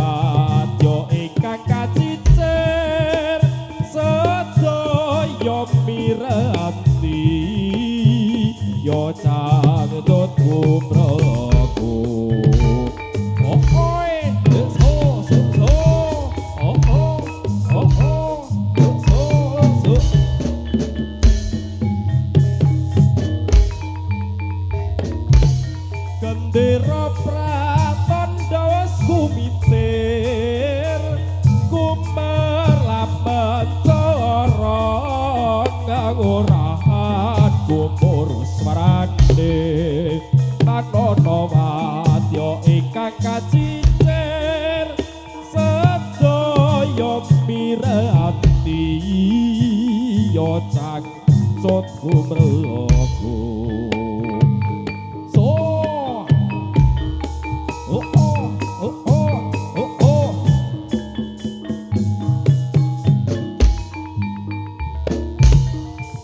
wadya ingkang kacicir sedaya miranti ya cangdut kumraku oh oi so oh so gendera pratandha wis kumitir kumerlapan cara ngurahan kumur swarane tanono wadya ingkang kacicir sedaya miranti ya cangcut kumrelaku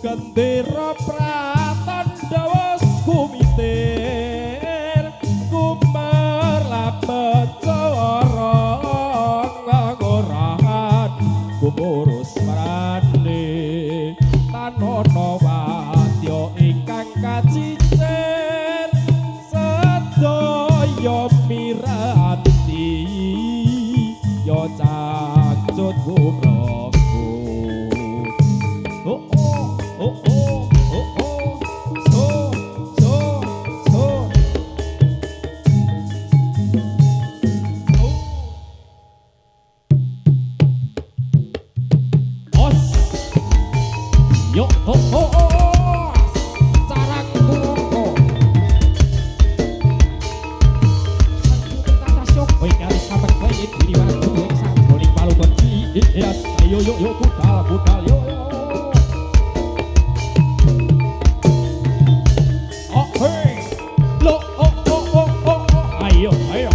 gendera pratandha wis kumitir kumerlapan cara ngurahan kumurus marane tanono wadya ingkang kacicir sedaya miranti ya cangcut kumraku sarang kuroko tasyok kowe kali sabar kowe iki wae sak boling palukon yes ayo yo budal yo oh hey lo oh ayo ayo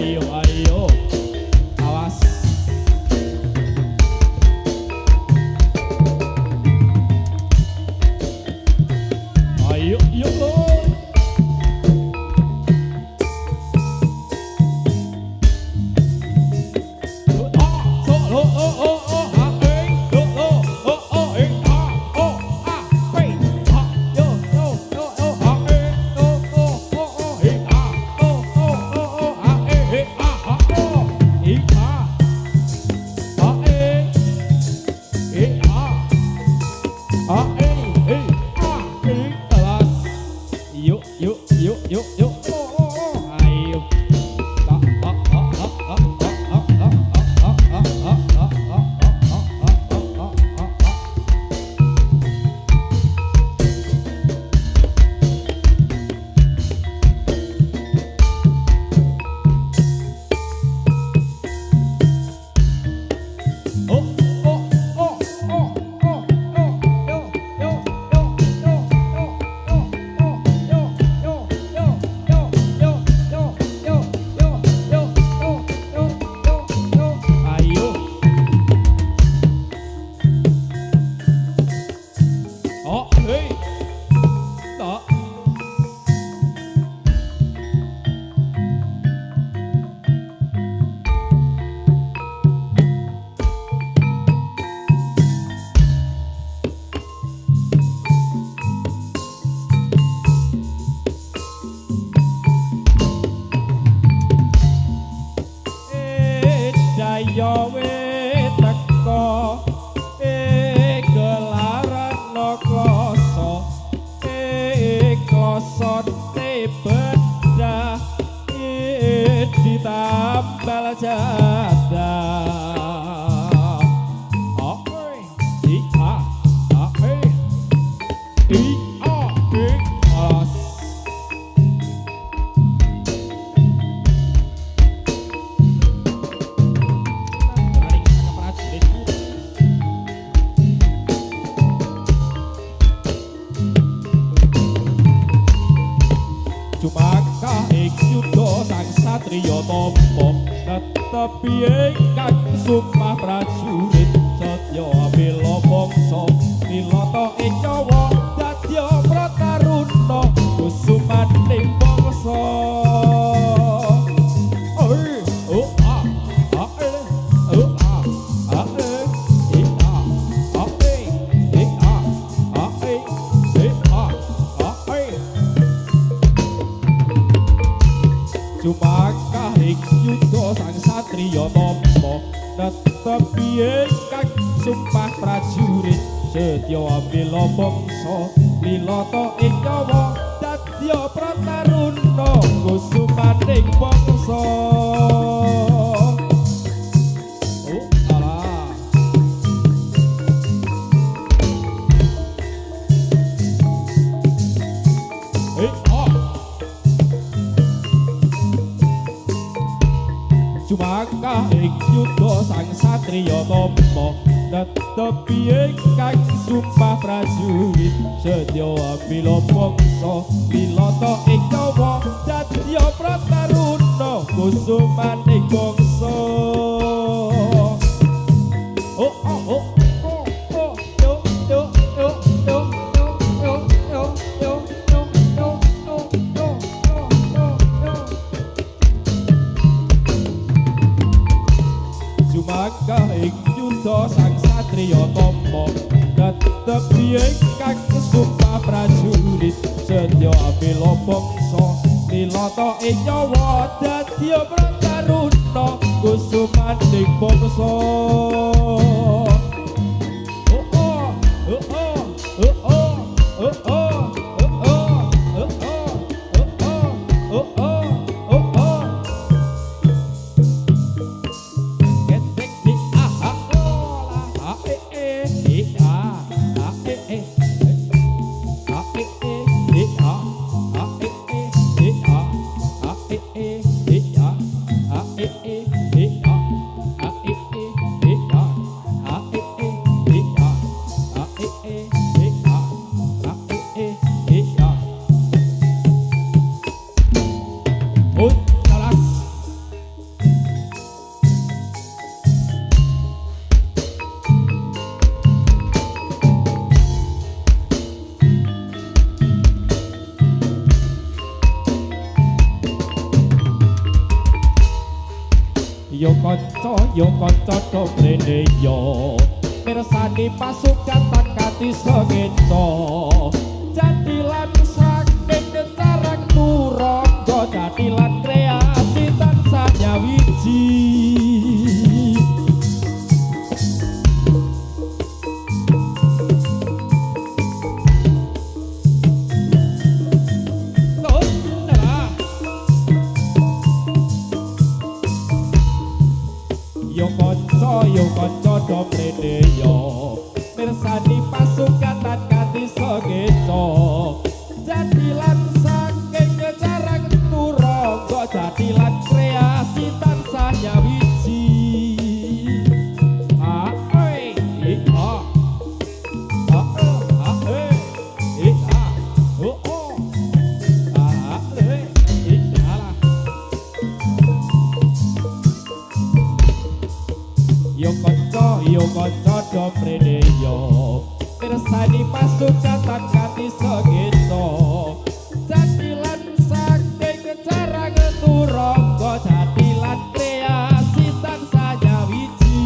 yo ayo awas ayo yo gawe teko gelaran no kloso kloso bedah ditambal jadah Cumaka ing yuda sang satriya tampa netepi ingkang sumpah prajurit Satya bela bangsa nilata ing nyawa dadya prataruna kusumaning bangsa Cumaka ing yuda sang satriya tampa netepi ingkang sumpah prajurit setya bela bangsa nilata ing nyawa dadya prataruna kusumaning bangsa Cumaka ing yuda sang satriya tampa netepi ingkang sumpah prajurit setya bela bangsa nilata ing nyawa dadya prataruna kusumaning bangsa Cumaka ing yuda sang satriya tampa netepi ingkang sumpah prajurit setya bela bangsa nilata ing nyawa dadya prataruna kusumaning bangsa Yo kanca domrene yo mirsani pasukan takati segeco jadilan saking carang turangga jadilan kreasi tansah nyawiji Yo kanca domrene yo mirsani pasukan takati segeco jadilan saking carang turangga jadilan kreasi tansah nyawiji Yo kanca domrene yo mirsani pasukan takati segeco jadilan saking carang turangga jadilan kreasi tansah nyawiji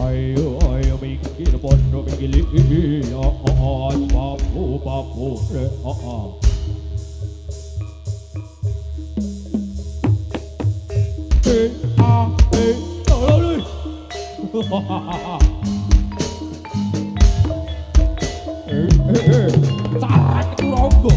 Ayo ayo mikir bondo mikir papu papu Tarik itu rombo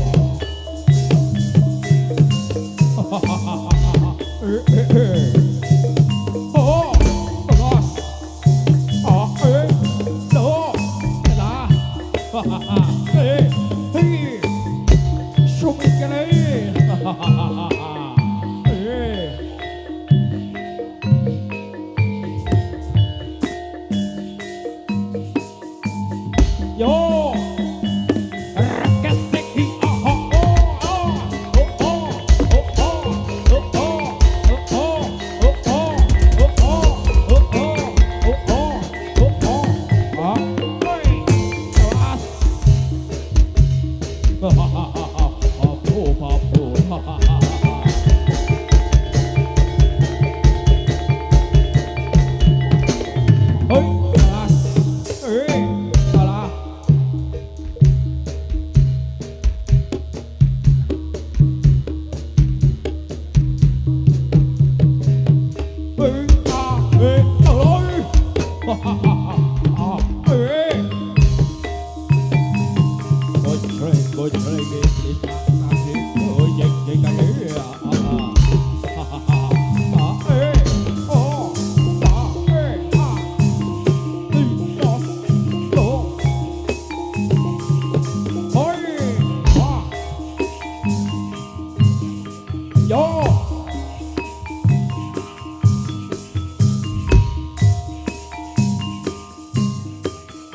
Yo,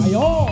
ayo.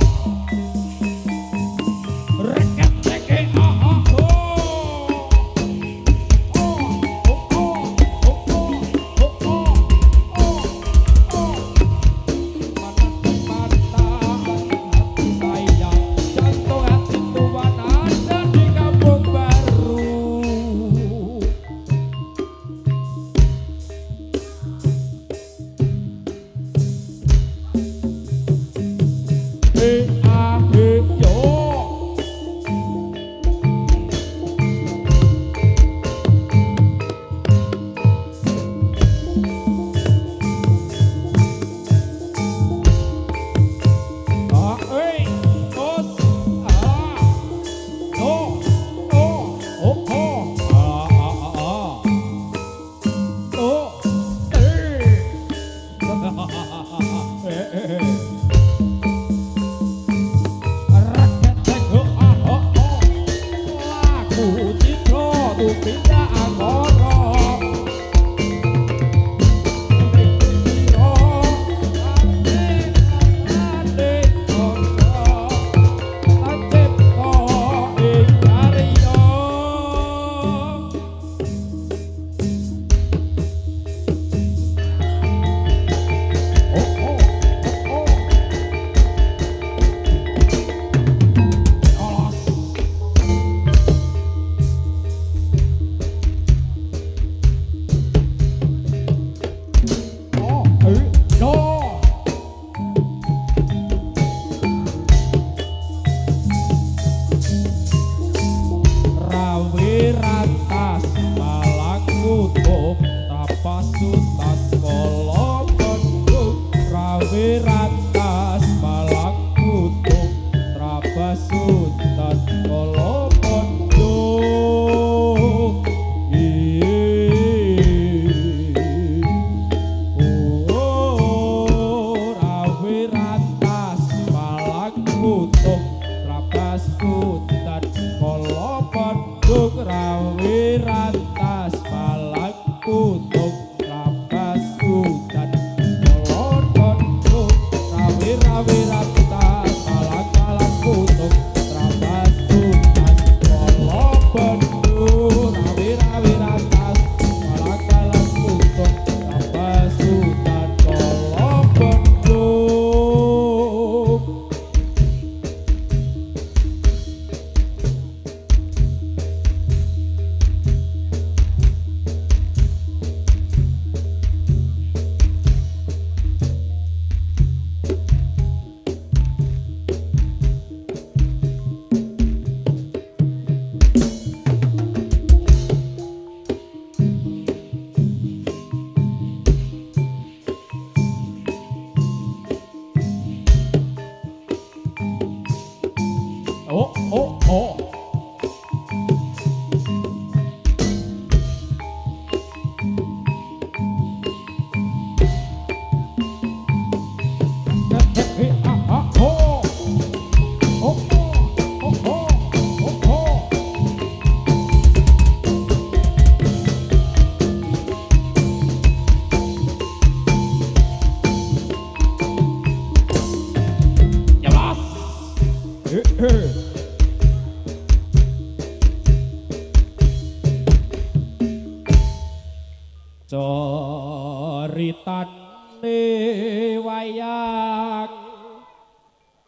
tane wayang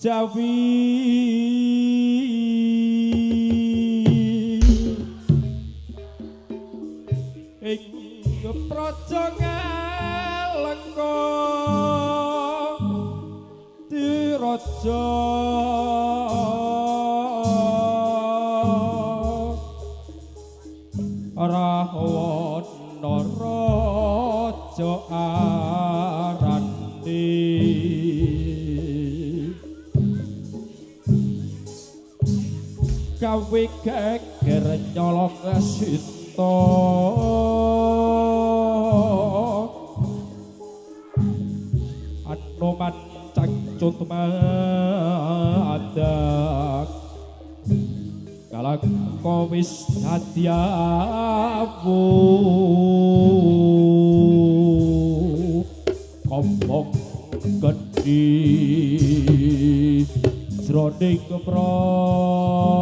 Jawi ing praja ngalengka diraja Rawana raja arandi gawe geger nyolong sita anoman cangcut madak kalang kowis hadiawu kompok gede jroning praja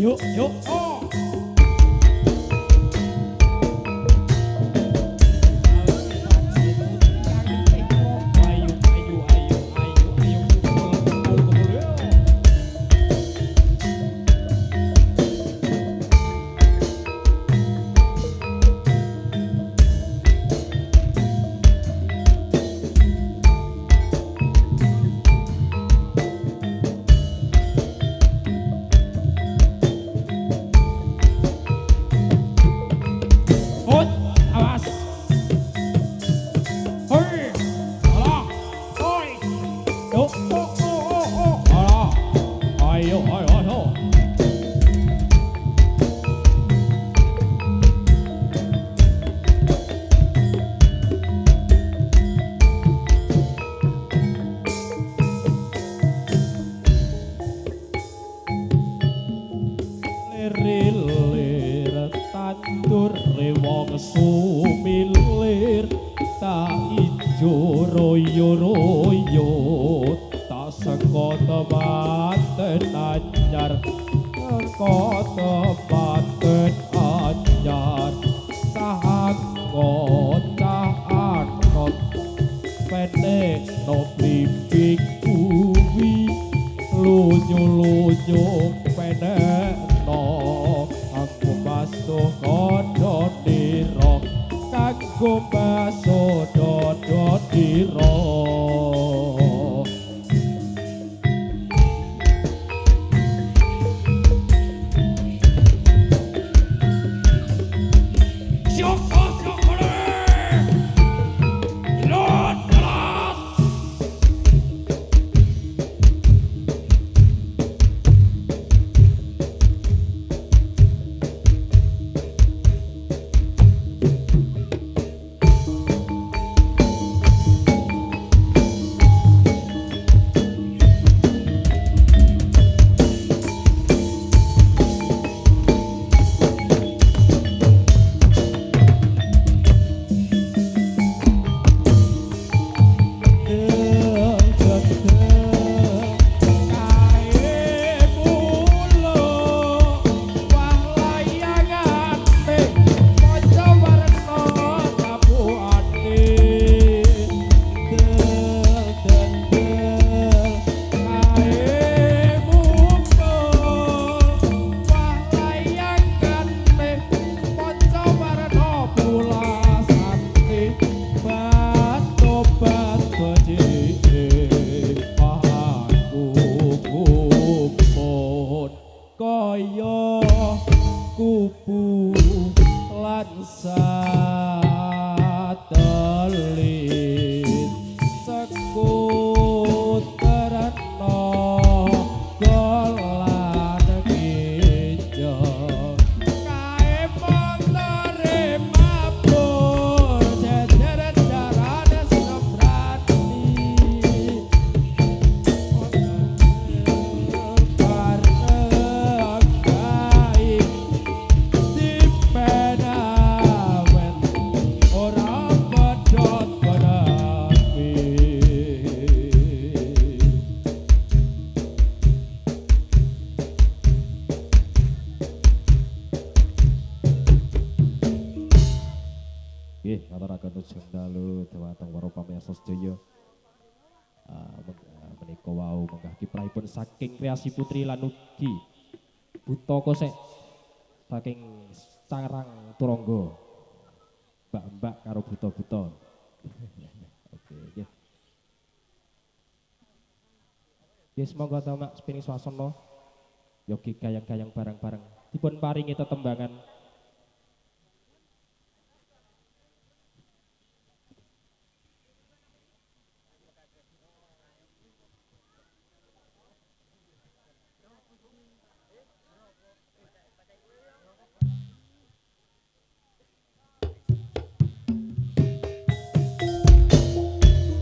Yuk, yuk, oh. nyulunyuk penekno aku basuh kodo diro kanggo basuh dodo diro menika wau menggah kiprahipun saking kreasi putri lan ugi buta kosek saking Carang Turangga mbak-mbak karo buta-buta. Oke nggih. Nggih semoga ta mak sepiring swasana yogi gayang-gayang bareng-bareng dipun paringi tetembangan.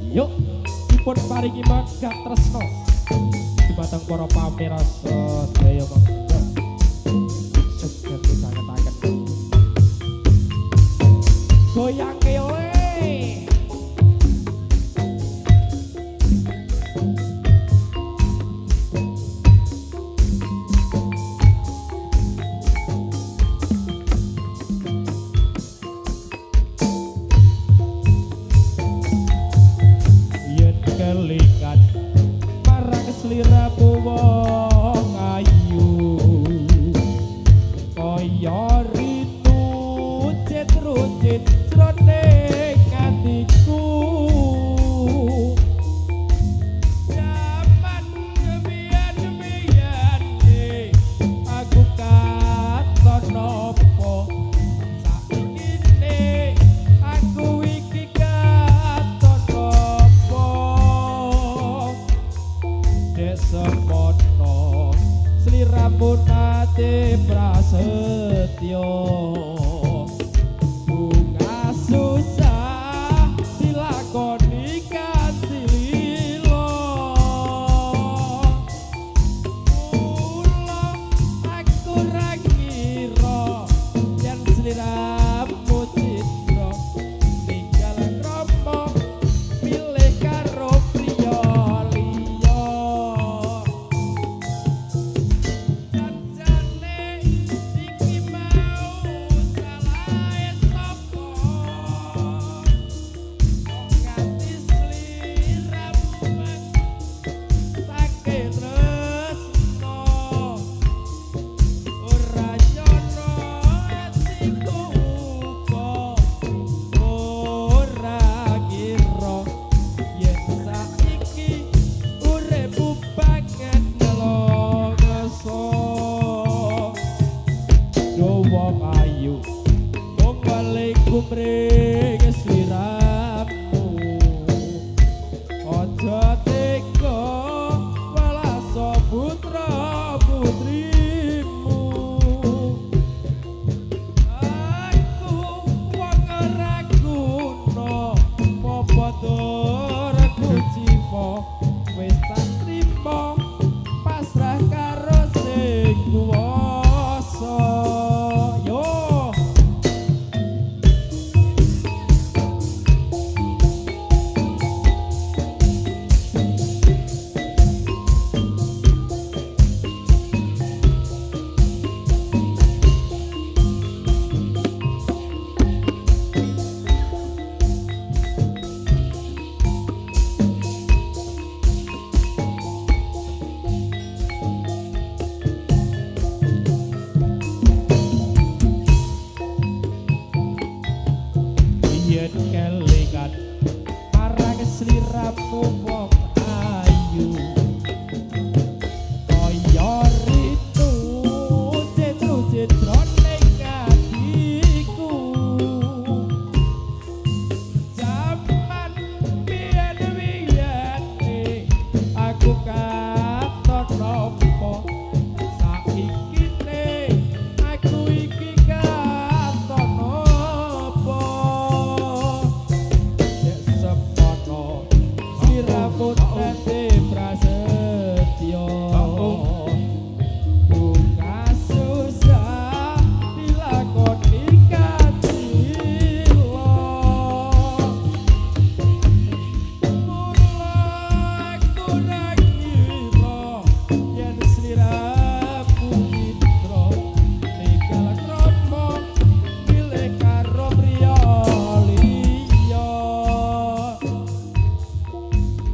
Yuk, dipun paringi mangga tresno dumateng para pamirsa sedaya mangga sugeng disangetaken goyang oleh kelikat marang seliramu wong ayu kumring sliramu aja tega welaso putra putrimu aku wong ora guna popotor kucipo wis tak trimo pasrah karo sing kuwasa yo yen kelingan marang sliramu wong ayu kaya ritu jejroning atiku jaman biyen aku katon nopo saiki aku iki katon nopo Sirapun nanti prasetyo buka susah dilakoni kacilo mulai kurang ngira yen sliramu mitra tinggal kromo milih karo priya liya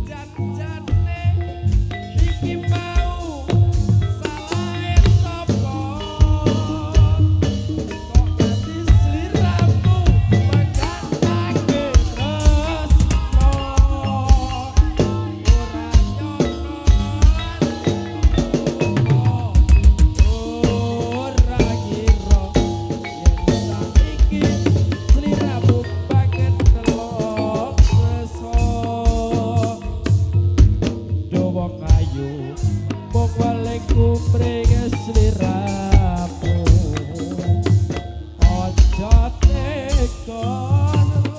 janjane iki mau salahe sapa kok ati sliramu magakake tresno ora nyono ora ngira yen saiki sliramu banget telok tresno wong ayu mung balik kumring sliramu aja tega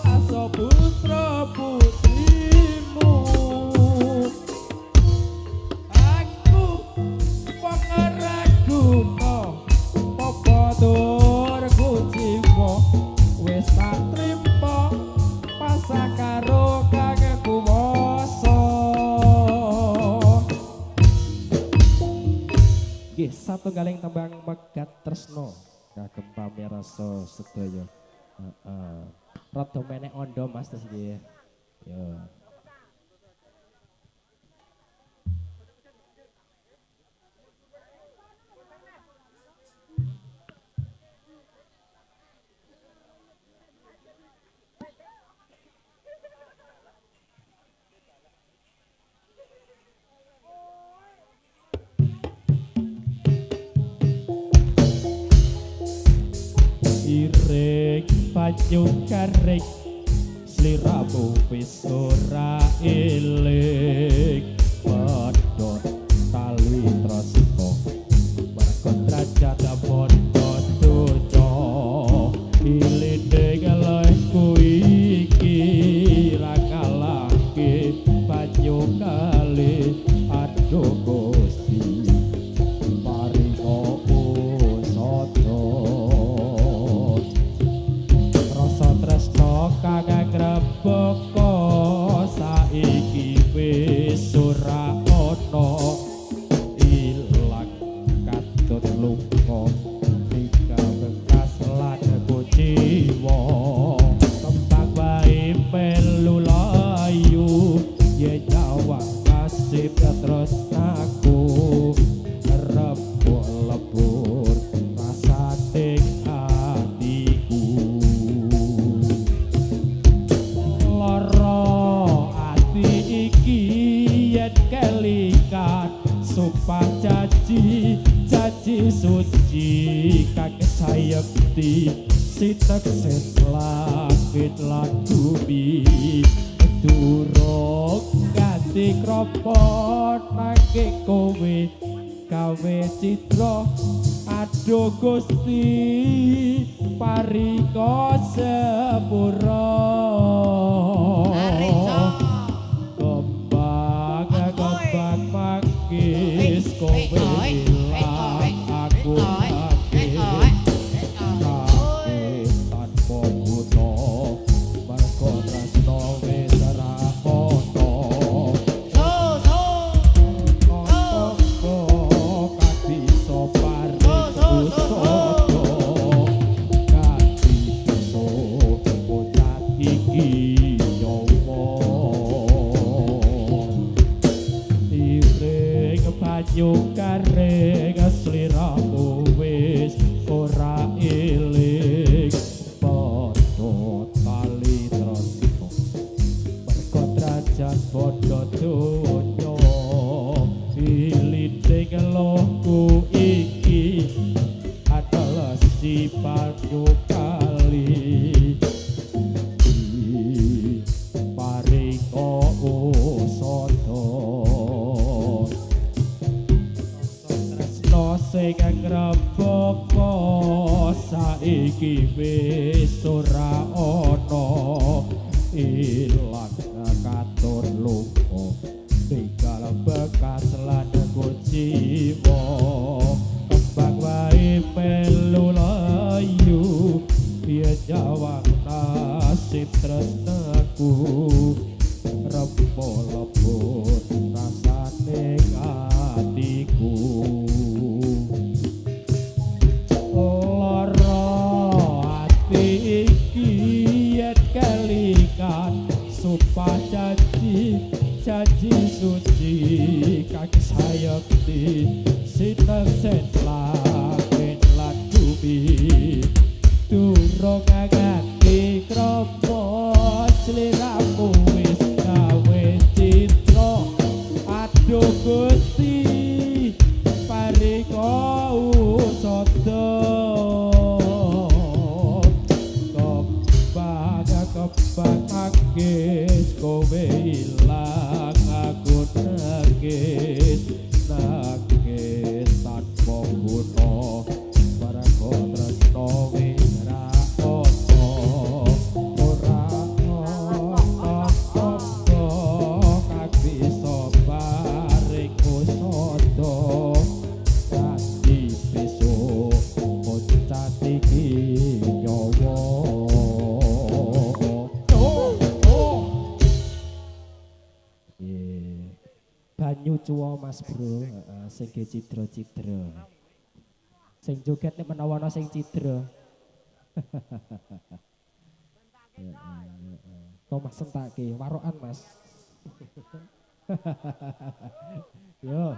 aso putra putrimu aku wong ora guna apa tur kuciwa wis tak trimo pasrah karo kang kuwasa nggih satunggaling tembang megat tresno kagem pamirsa sedaya heeh rada menek ondo Mas terus nggih yo ireng banyu garing sliramu wis ora eling padha tali tresno mergo derajat padha donya ilene kalehku iki ra kalake banyu kali aduh Gusti paringa usada rasa tresno kang ngrebaka saiki wis set langit lan bumi durung ganti kropot nanging kowe gawe citra aduh Gusti parika sepura kembang manggis kowe ilang aku manggis kake tanpa guna mergo tresno wis ora ana kok bisa paring usodo kati iso bocah iki nyowo iring banyu kareng sliramu wis ora eling padha kali tresno mergo derajat padha donya iliting lohku iki adalah si banyu kali pariko usodo tresno sing ngrembaka saiki wis ora ana ilang katon lunga tinggal bekas lan kucimo kembang wae melu layu biar jawab nasib tresnaku rembo lebut rasane atiku lara ati iki yen kalikan sumpah janji suci kaki sayakti sinten sen langit lan bumi durung ngangati kropo sliramu wis gawe citra aduh Gusti parika usodo kembang manggis kowe ilang aku nangis tanpa guna mergo tresno wis ora ana kang bisa paring usodo dadi besok bocah iki nyawa banyu cuwa Mas Bro sing cidra-cidra sing joget nek menawa ana sing cidra Thomas sentake warokan Mas yo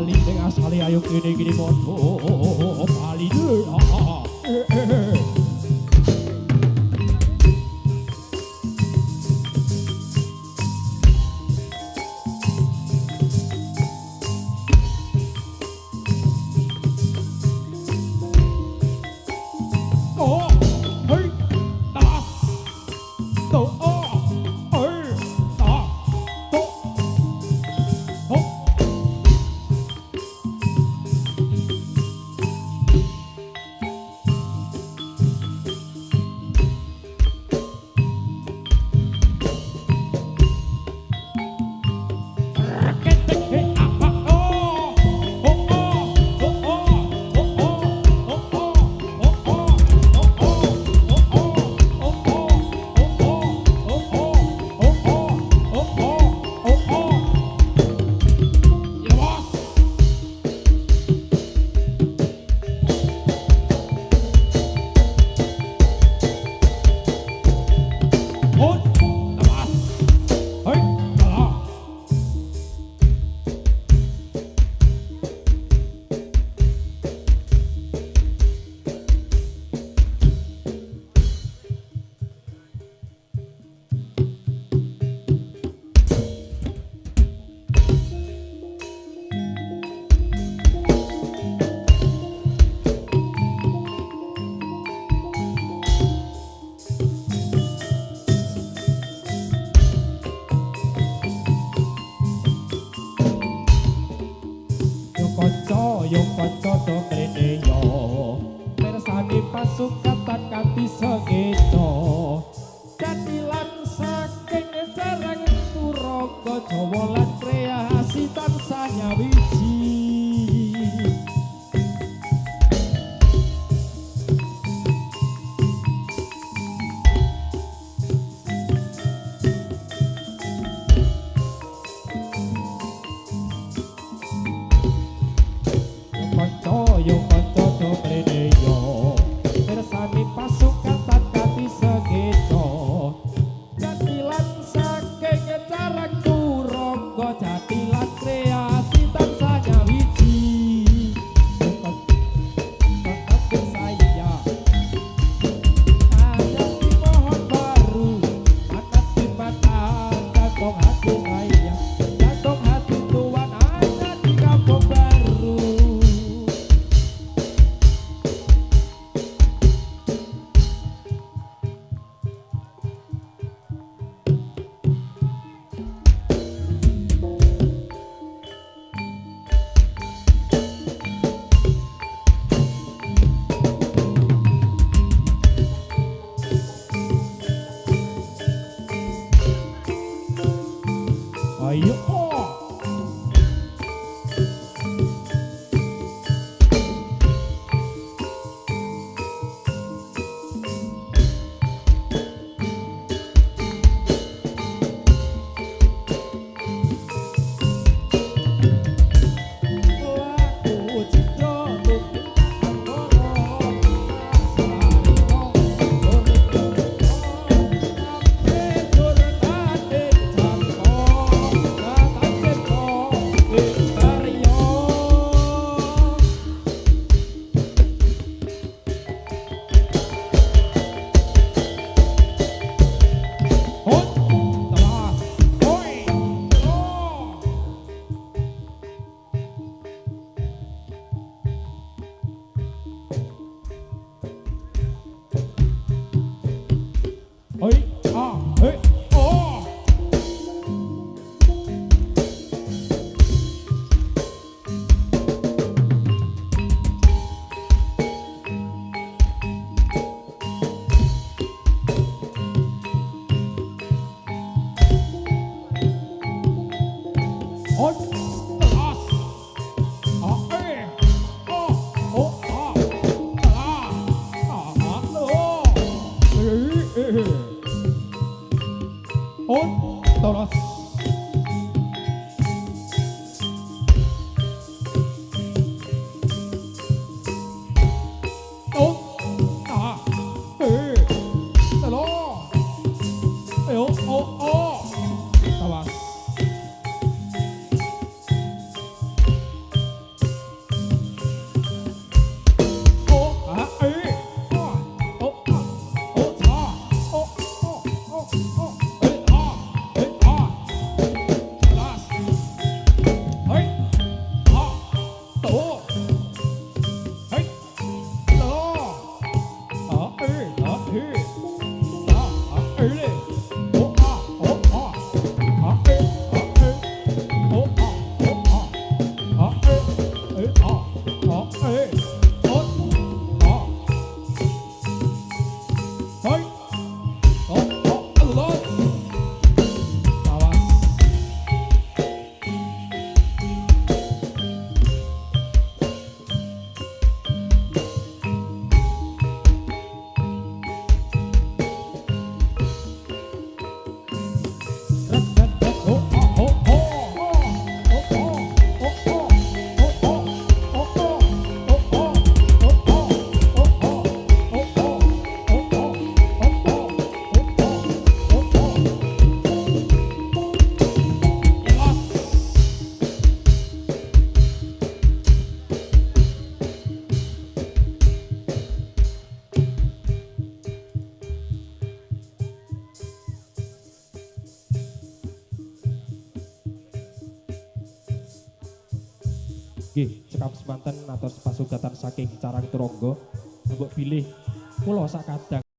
bali ning asale ayo kene padha bali Sukatan kanthi sekeca catilan saking jarang turaga Jawa lan kreasi tansah nyawiji yo kanca do mrene yo mirsani pasukatan kanthi sekeca jatilan saking carang turaga jatilan kreasi tansah Nggih, cekap semanten atur pasugatan saking Carang Turangga. Mbok bilih kula sakadang